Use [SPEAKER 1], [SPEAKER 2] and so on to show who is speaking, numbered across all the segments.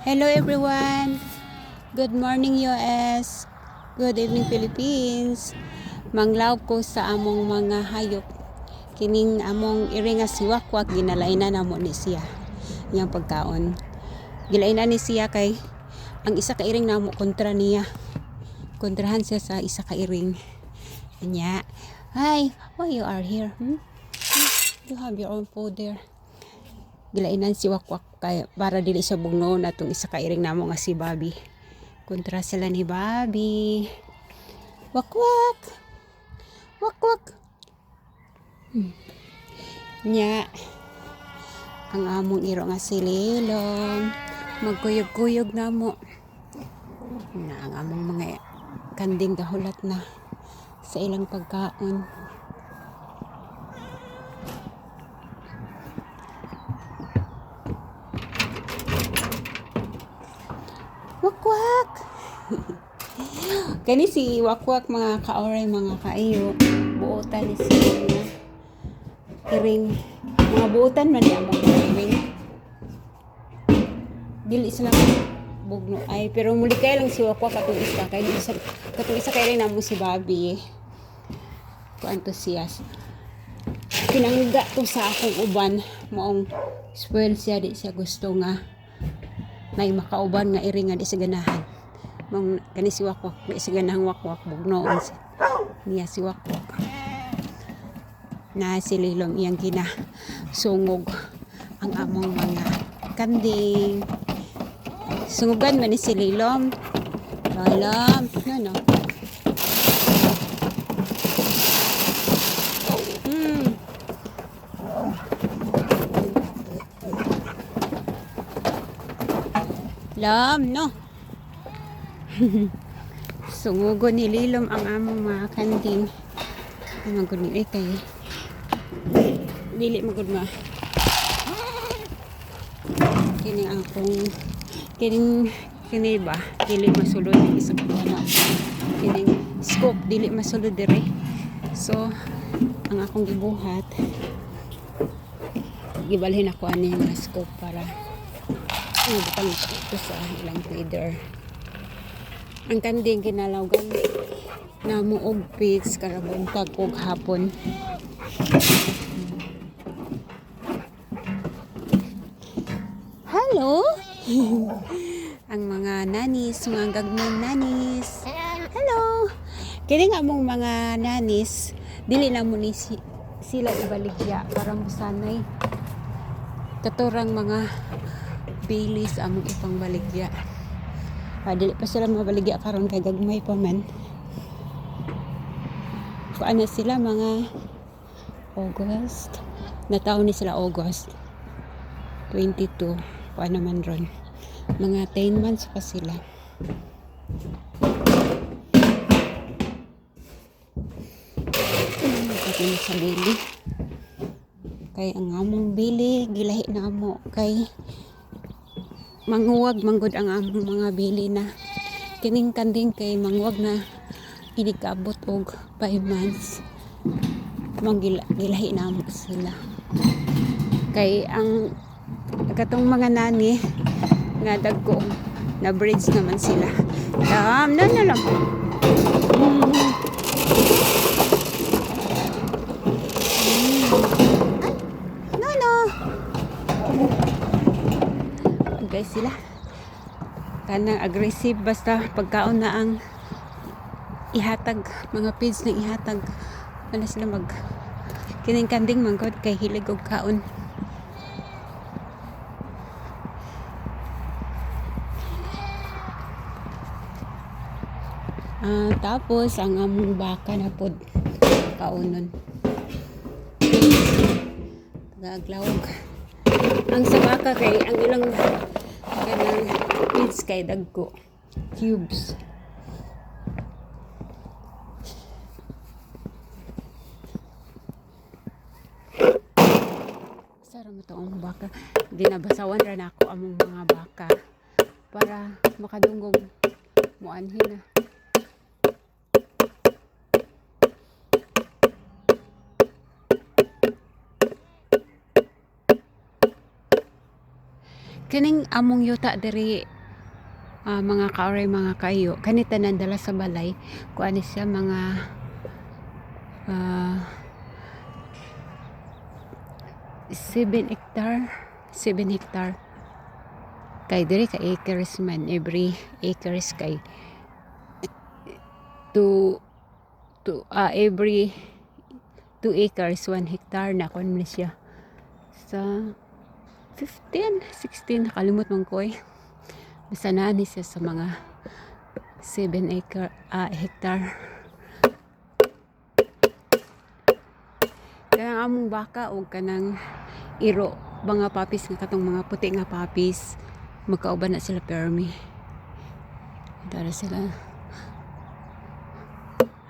[SPEAKER 1] Hello everyone. Good morning US. Good evening Philippines. Manglaw ko sa among mga hayop. Kining among iri nga siwakwak ginalainan namo ni siya. Iyang pagkaon. Gilainan ni siya kay ang isa ka iring namo kontra niya. Kontrahan siya sa isa ka iring. Anya. Hi, why you are here? You have your own food there. Gilainan si Wakwak kay para dili siya bugno natong isa ka iring namo nga si Bobby. Kontra sila ni Bobby. Wakwak. Wakwak. Nya ang among iro nga si Lilom magkuyog-kuyog namo. Na ang among mga kanding gahulat na sa ilang pagkaon. Wakwak. Kani si Wakwak mga kaoray mga kaayo. Buotan ni siya iring. Mga buotan man niya mga iring. Dili sila bugno ay pero muli kay lang si Wakwak katong isa kay katong isa kay rin namo si Bobby. Kuanto siya. Pinangga to sa akong uban maong spoil siya di siya gusto nga may makauban nga iri nga di sa ganahan. Mong kani si Wakwak di sa ganahang Wakwak bugnoon niya si Wakwak. Na si Lilom iyang sungog ang among mga kanding. Sungugan man ni si Lilom. Lilom, no. Lam, no. Sungugo ni Lilom ang among mga kanding. Magud ni kay dili magud ma. Kini akong kini ba dili masulod ni isa ka na. Kini scope dili masulod dire. So ang akong gibuhat gibalhin ako ani nga scope para butang ito sa ilang feeder. Ang kanding kinalawgan na muog pigs karabuntag og hapon. Hello. Ang mga nanis, mga gagmay nanis. Hello. Kini nga mong mga nanis, dili na mo ni sila ibaligya para musanay. Katurang mga bilis among ipang baligya. Dili pa sila mabaligya karon kay gagmay pa man. Kuan na sila mga August. Nataon ni sila August 22. Kuan naman ron. Mga 10 months pa sila. Pati sa bili. Kay ang among bili gilahi na mo kay manguwag manggod ang among mga bili na kining kanding kay manguwag na inikabot og 5 months mong gilahi na mo sila kay ang katong mga nani nga dagko na breeds naman sila na lang guys sila kanang aggressive basta pagkaon na ang ihatag mga feeds na ihatag ano sila mag kining kanding manggod kay hilig og kaon. Tapos ang among baka na pod kaunon tagaglawog ang sa baka kay ang ilang kanang feeds kay dagko cubes. Sara mo to ang baka ginabasawan ra nako among mga baka para makadungog muanhin na. Kining among yuta diri mga kauray mga kayo kanita nandala sa balay kuan ni siya mga 7 hectare kay diri ka acres man, every acres kay every 2 acres 1 hectare na kon man siya sa 16 nakalimot man ko basta na ni siya sa mga 7 hectare. Kaya ang among baka og kanang iro mga papis nga katong mga puti nga papis magkauban na sila permi. Dara sila.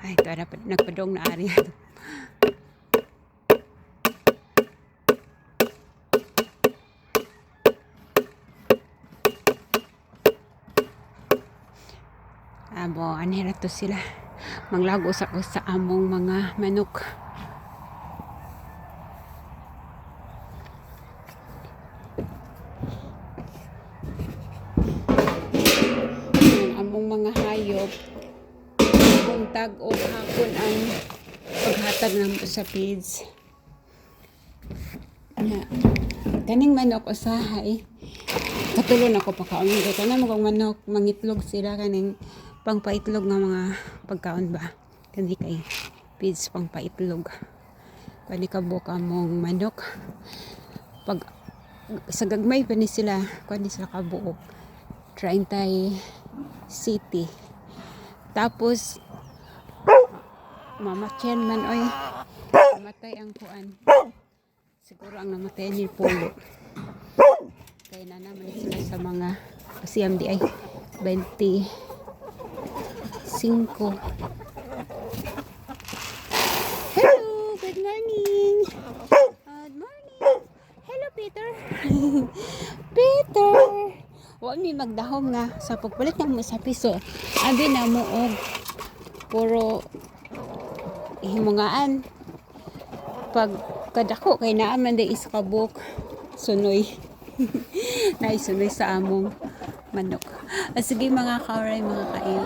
[SPEAKER 1] Ay, tara nagpadong na ari. Abo, anhira to sila. Manglago sa among mga manok. Among mga hayop buntag o hapon ang paghatag ng sa feeds. Kaning manok usahay katulon ako pagkaon kay kana magong manok mangitlog sila kaning pangpaitlog nga mga pagkaon ba kani kay feeds pangpaitlog kani kabuk among manok pag sa gagmay pa ni sila kani sila kabuok 30 city tapos mamatyan man oy namatay ang kuan siguro ang namatay ni polo kaya na naman sila sa mga siyam di ay 25. Hello, good morning. Good morning. Hello, Peter. Peter. Wa mi magdahom nga sa pagpalit ng mo sa piso. Abi na mo og puro himungaan. Pag kadako kay naaman day is kabuk sunoy. Naisunoy sa among manok. Sige mga kauray mga kayo.